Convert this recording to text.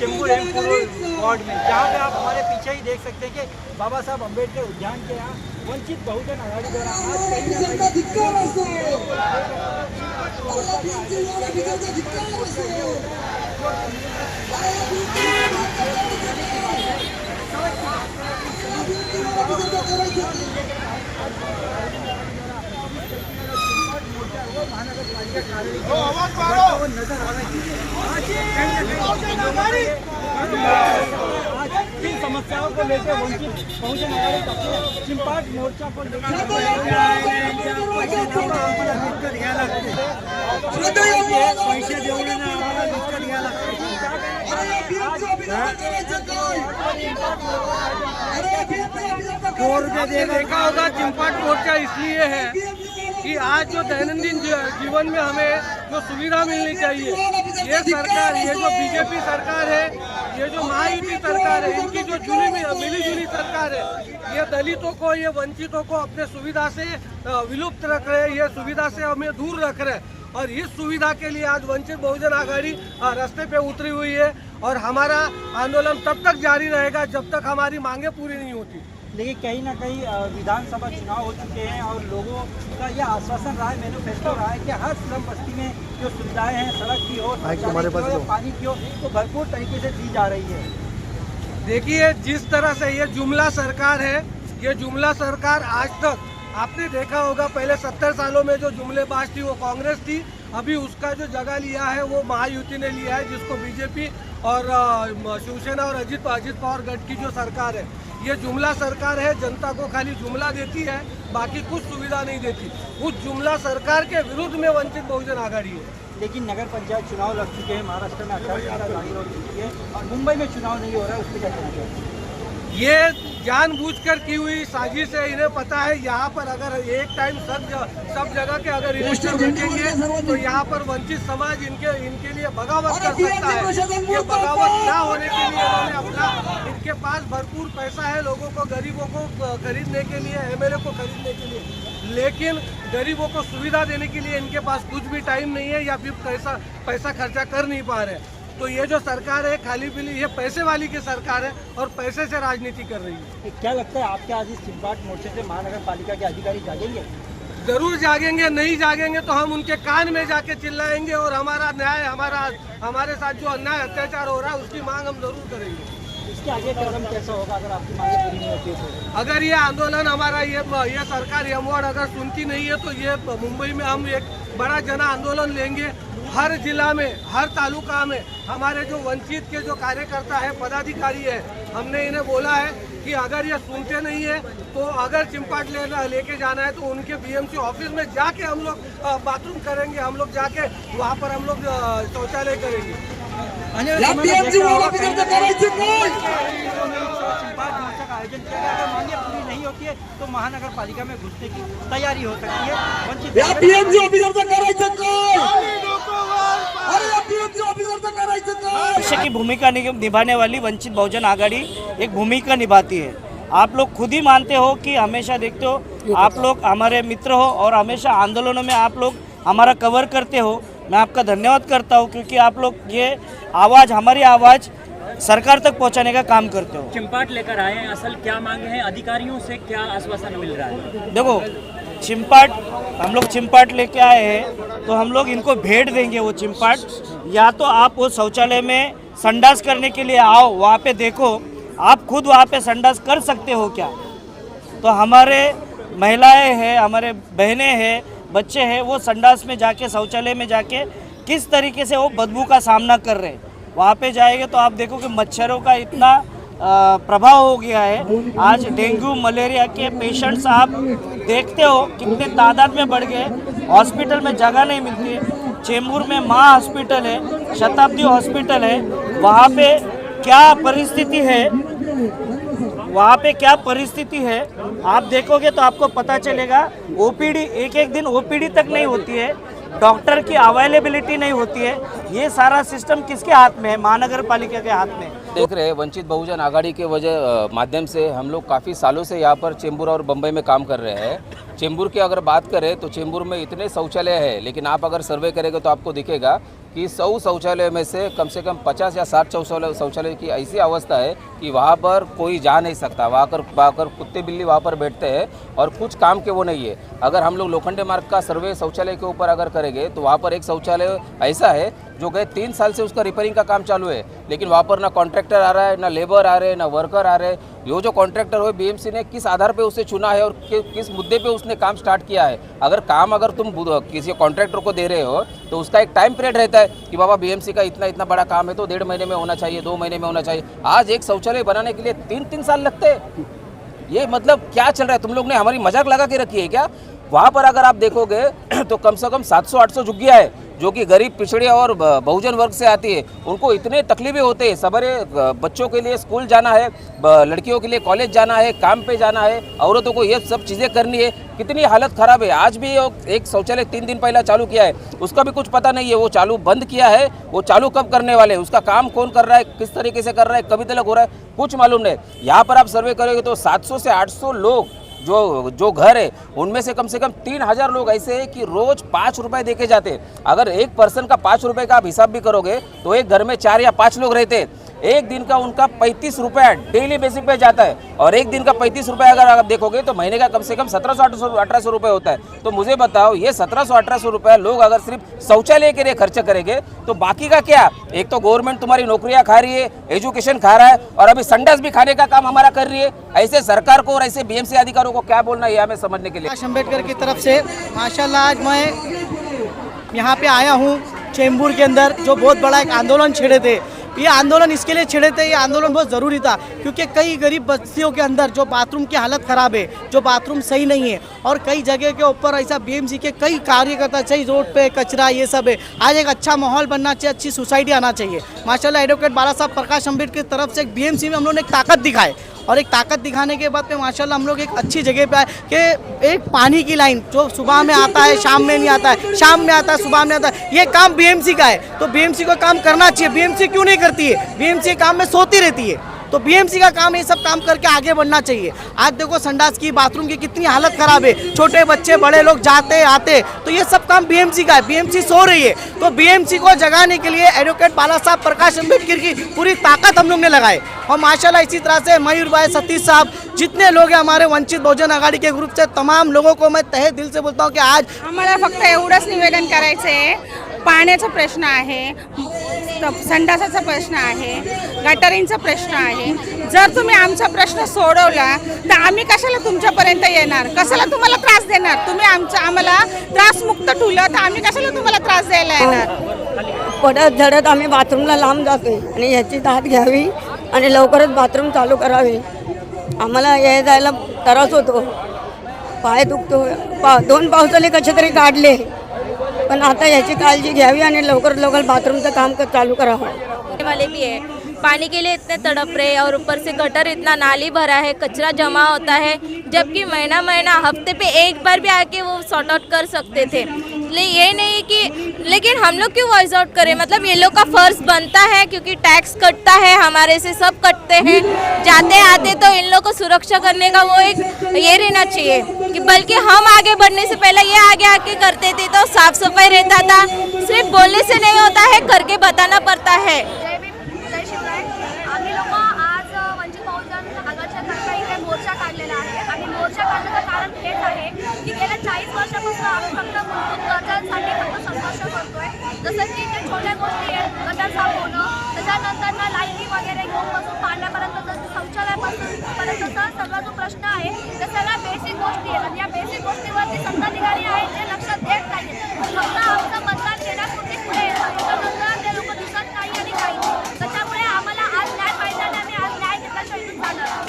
Chembur ward में, जहाँ पे आप हमारे पीछे ही देख सकते हैं कि बाबा साहब अम्बेडकर उद्यान के यहाँ वंचित बहुजन आघाड़ी द्वारा आज किन समस्याओं को लेकर वंचित बहुजन आघाड़ी अपने चिंपाट मोर्चा को पैसे देऊन आम्हाला लिस्ट घ्यायला लागते। देखा होगा चिंपाट मोर्चा इसलिए है कि आज जो दैनंदिन जीवन में हमें जो सुविधा मिलनी चाहिए, ये सरकार, ये जो बीजेपी सरकार है, ये जो महायुति सरकार है, इनकी जो मिली जुली सरकार है, ये दलितों को, ये वंचितों को अपने सुविधा से विलुप्त रख रहे हैं, ये सुविधा से हमें दूर रख रहे हैं। और इस सुविधा के लिए आज वंचित बहुजन आघाड़ी रास्ते पे उतरी हुई है और हमारा आंदोलन तब तक जारी रहेगा जब तक हमारी मांगे पूरी नहीं होती। लेकिन कहीं ना कहीं विधानसभा चुनाव हो चुके हैं और लोगों का यह आश्वासन रहा है, मैनिफेस्टो रहा है कि हर स्लम बस्ती में जो सुविधाएं हैं, सड़क की हो, पानी की हो, तो भरपूर तरीके से दी जा रही है। देखिए, जिस तरह से ये जुमला सरकार है, ये जुमला सरकार आज तक आपने देखा होगा, पहले 70 सालों में जो जुमलेबाज थी वो कांग्रेस थी, अभी उसका जो जगह लिया है वो महायुति ने लिया है, जिसको बीजेपी और शिवसेना और अजित पवार गठ की जो सरकार है, ये जुमला सरकार है, जनता को खाली जुमला देती है, बाकी कुछ सुविधा नहीं देती। उस जुमला सरकार के विरुद्ध में वंचित बहुजन आघाड़ी है। लेकिन नगर पंचायत चुनाव लग चुके हैं, महाराष्ट्र में आचार हो चुकी है और मुंबई में चुनाव नहीं हो रहा है, उसके क्या कहना चाहिए? ये जानबूझकर की हुई साजिश है। इन्हें पता है यहाँ पर अगर एक टाइम सब जगह के अगर इलेक्शन रखेंगे तो यहाँ पर वंचित समाज इनके लिए बगावत कर सकता है। ये बगावत ना होने के लिए इन्होंने अपना, इनके पास भरपूर पैसा है लोगों को, गरीबों को खरीदने के लिए, एमएलए को खरीदने के लिए, लेकिन गरीबों को सुविधा देने के लिए इनके पास कुछ भी टाइम नहीं है या फिर पैसा खर्चा कर नहीं पा रहे। तो ये जो सरकार है खाली पीली, ये पैसे वाली की सरकार है और पैसे से राजनीति कर रही है। क्या लगता है आपके आज इस चिंपाट मोर्चे से महानगर पालिका के अधिकारी जागेंगे? जरूर जागेंगे, नहीं जागेंगे तो हम उनके कान में जाके चिल्लाएंगे और हमारा न्याय, हमारे साथ जो अन्याय अत्याचार हो रहा है उसकी मांग हम जरूर करेंगे। इसके आगे कदम कैसा होगा अगर आपकी मांगे पूरी नहीं होती है? अगर ये आंदोलन हमारा ये सरकार यमवाड़ अगर सुनती नहीं है तो ये मुंबई में हम एक बड़ा जन आंदोलन लेंगे। हर जिला में, हर तालुका में हमारे जो वंचित के जो कार्यकर्ता है, पदाधिकारी है, हमने इन्हें बोला है कि अगर ये सुनते नहीं है तो अगर चिंपाट लेके जाना है तो उनके बीएमसी ऑफिस में जाके हम लोग बाथरूम करेंगे, हम लोग जाके वहाँ पर हम लोग शौचालय करेंगे। आयोजन किया गया, अगर मांगे पूरी नहीं होती है तो महानगर पालिका में घुसने की तैयारी हो सकती है। भविष्य की भूमिका निभाने वाली वंचित बहुजन आघाड़ी एक भूमिका निभाती है। आप लोग खुद ही मानते हो कि हमेशा देखते हो, आप लोग हमारे मित्र हो और हमेशा आंदोलनों में आप लोग हमारा कवर करते हो। मैं आपका धन्यवाद करता हूँ क्योंकि आप लोग ये आवाज़, हमारी आवाज़ सरकार तक पहुंचाने का काम करते हो। चिंपाट लेकर आए हैं, असल क्या मांगे हैं, अधिकारियों से क्या आश्वासन मिल रहा है? देखो, चिंपाट, हम लोग चिंपाट लेके आए हैं तो हम लोग इनको भेंट देंगे। वो चिंपाट या तो आप वो शौचालय में संडास करने के लिए आओ, वहाँ पे देखो, आप खुद वहाँ पे संडास कर सकते हो क्या? तो हमारे महिलाएं हैं, हमारे बहनें हैं, बच्चे हैं, वो संडास में जाके, शौचालय में जाके किस तरीके से वो बदबू का सामना कर रहे हैं। वहाँ पे जाएंगे तो आप देखो कि मच्छरों का इतना प्रभाव हो गया है। आज डेंगू मलेरिया के पेशेंट्स आप देखते हो कितने तादाद में बढ़ गए। हॉस्पिटल में जगह नहीं मिलती है। चेंबूर में माँ हॉस्पिटल है, शताब्दी हॉस्पिटल है, वहाँ पे क्या परिस्थिति है, वहाँ पे क्या परिस्थिति है आप देखोगे तो आपको पता चलेगा। ओपीडी, एक दिन ओपीडी तक नहीं होती है, डॉक्टर की अवेलेबिलिटी नहीं होती है। ये सारा सिस्टम किसके हाथ में है? महानगर पालिका के हाथ में। देख रहे हैं वंचित बहुजन आघाड़ी के माध्यम से हम लोग काफ़ी सालों से यहाँ पर चेंबूर और बम्बई में काम कर रहे हैं। चेंबूर की अगर बात करें तो चेंबूर में इतने शौचालय है, लेकिन आप अगर सर्वे करेंगे तो आपको दिखेगा कि 100 शौचालय में से कम 50 या 60 शौचालय की ऐसी अवस्था है कि वहाँ पर कोई जा नहीं सकता। वहाँ पर कुत्ते बिल्ली वहाँ पर बैठते हैं और कुछ काम के वो नहीं है। अगर हम लोग लोखंडे मार्ग का सर्वे शौचालय के ऊपर अगर करेंगे तो वहाँ पर एक शौचालय ऐसा है जो गए 3 साल से उसका रिपेयरिंग का काम चालू है, लेकिन वहाँ पर ना कॉन्ट्रैक्टर आ रहा है, ना लेबर आ रहे हैं, ना वर्कर आ रहे हैं। ये जो कॉन्ट्रैक्टर हो बीएमसी ने किस आधार पे उसे चुना है और किस मुद्दे पे उसने काम स्टार्ट किया है। अगर तुम किसी कॉन्ट्रैक्टर को दे रहे हो तो उसका एक टाइम पीरियड रहता है कि बाबा बीएमसी का इतना बड़ा काम है तो 1.5 महीने में होना चाहिए, 2 महीने में होना चाहिए। आज एक शौचालय बनाने के लिए 3 साल लगते हैं। ये मतलब क्या चल रहा है? तुम लोग ने हमारी मजाक लगा के रखी है क्या? वहाँ पर अगर आप देखोगे तो कम से कम 700-800 झुग्गियाँ है जो कि गरीब पिछड़े और बहुजन वर्ग से आती है। उनको इतने तकलीफें होते हैं, सवेरे बच्चों के लिए स्कूल जाना है, लड़कियों के लिए कॉलेज जाना है, काम पे जाना है, औरतों को ये सब चीज़ें करनी है। कितनी हालत ख़राब है। आज भी एक शौचालय 3 दिन पहले चालू किया है, उसका भी कुछ पता नहीं है वो चालू बंद किया है, वो चालू कब करने वाले हैं, उसका काम कौन कर रहा है, किस तरीके से कर रहा है, कभी तक हो रहा है, कुछ मालूम नहीं। यहाँ पर आप सर्वे करोगे तो 700 से 800 लोग जो घर है उनमें से कम 3000 लोग ऐसे हैं कि रोज 5 रुपए देके जाते हैं। अगर एक पर्सन का 5 रुपए का आप हिसाब भी करोगे तो एक घर में 4 या 5 लोग रहते हैं। एक दिन का उनका 35 रुपये डेली बेसिक पे जाता है और एक दिन का 35 रुपये अगर आप देखोगे तो महीने का कम से कम 1700-1800 रुपये होता है। तो मुझे बताओ ये 1700-1800 रुपये लोग अगर सिर्फ शौचालय के लिए खर्च करेंगे तो बाकी का क्या? एक तो गवर्नमेंट तुम्हारी नौकरियां खा रही है, एजुकेशन खा रहा है और अभी संडास भी खाने का काम हमारा कर रही है। ऐसे सरकार को और ऐसे बीएमसी अधिकारियों को क्या बोलना है हमें समझने के लिए। प्रकाश अम्बेडकर की तरफ से माशाल्लाह आज मैं यहाँ पे आया हूँ चेंबूर के अंदर, जो बहुत बड़ा एक आंदोलन छेड़े थे। ये आंदोलन इसके लिए छेड़े थे, ये आंदोलन बहुत ज़रूरी था क्योंकि कई गरीब बस्तियों के अंदर जो बाथरूम की हालत ख़राब है, जो बाथरूम सही नहीं है और कई जगह के ऊपर ऐसा बीएमसी के कई कार्यकर्ता चाहिए, रोड पे कचरा ये सब है। आज एक अच्छा माहौल बनना चाहिए, अच्छी सोसाइटी आना चाहिए। माशाल्लाह एडवोकेट बाला साहब प्रकाश अम्बेडकर की तरफ से एक बीएमसी में हम लोगों ने एक ताकत दिखाए और एक ताकत दिखाने के बाद में माशाल्लाह हम लोग एक अच्छी जगह पे आए कि एक पानी की लाइन जो सुबह में आता है, शाम में नहीं आता है, शाम में आता है, सुबह में आता है, ये काम बीएमसी का है। तो बीएमसी को काम करना चाहिए। बीएमसी क्यों नहीं करती है? बीएमसी काम में सोती रहती है। तो बीएमसी का काम ये सब काम करके आगे बढ़ना चाहिए। आज देखो संडास की, बाथरूम की कितनी हालत खराब है, छोटे बच्चे बड़े लोग जाते आते, तो ये सब काम बीएमसी का है। बीएमसी सो रही है तो बीएमसी को जगाने के लिए एडवोकेट बाला साहब प्रकाश अम्बेडकर की पूरी ताकत हम लोग ने लगाए और माशाल्लाह इसी तरह से मयूर भाई, सतीश साहब, जितने लोग हैं हमारे वंचित बहुजन आघाडी के ग्रुप से, तमाम लोगों को मैं तहे दिल से बोलता हूँ की आज आम्हाला फक्त एवढंच निवेदन करायचं आहे, पाण्याचा प्रश्न आहे, संडासाचा प्रश्न आहे, गटारींचा प्रश्न आहे। जर तुम्ही आमचा प्रश्न सोडवला तर आम्ही कशाला तुमच्यापर्यंत येणार, कशाला तुम्हाला त्रास देणार? तुम्ही आम्हाला त्रासमुक्त ठेवलं तर आम्ही कशाला तुम्हाला त्रास द्यायला येणार? पडत झडत आम्ही बाथरूमला लांब जातोय आणि याची दाद घ्यावी आणि लवकरच बाथरूम चालू करावे। आम्हाला ये जायला त्रास होतो, पाय दुखतो। 2 पावसाले कसे तरी काढले, पण आता याची काळजी घ्यावी आणि लवकर बाथरूमचं काम चालू करावं। वाले भी है, पानी के लिए इतने तड़प रहे और ऊपर से गटर इतना नाली भरा है, कचरा जमा होता है, जबकि महीना हफ्ते पे एक बार भी आके वो सॉर्ट आउट कर सकते थे। ये नहीं कि लेकिन हम लोग क्यों वॉइस आउट करें? मतलब ये लोग का फर्ज बनता है क्योंकि टैक्स कटता है, हमारे से सब कटते हैं, जाते आते तो इन लोग को सुरक्षा करने का वो एक ये रहना चाहिए कि बल्कि हम आगे बढ़ने से पहले ये आगे आके करते थे तो साफ सफाई रहता था। सिर्फ बोलने से नहीं होता है, करके बताना पड़ता है। जय शिवराय। आम्ही लोक आज वंचित बहुजन आघाडीच्या तर्फे इथे मोर्चा काढलेला आहे आणि मोर्चा काढण्याचं कारण हेच आहे की गेल्या 40 वर्षापासून आम्ही फक्त मूलभूत गरजांसाठी फक्त संघर्ष करतोय। जसं की जे छोट्या गोष्टी आहेत, गटर साफ होणं, त्याच्यानंतर ना लाईटी वगैरे घेऊन बसून पाण्यापर्यंत शौचालयापासून पर्यंतचा सगळा जो प्रश्न आहे त्या सगळ्या बेसिक गोष्टी आहेत आणि या बेसिक गोष्टीवर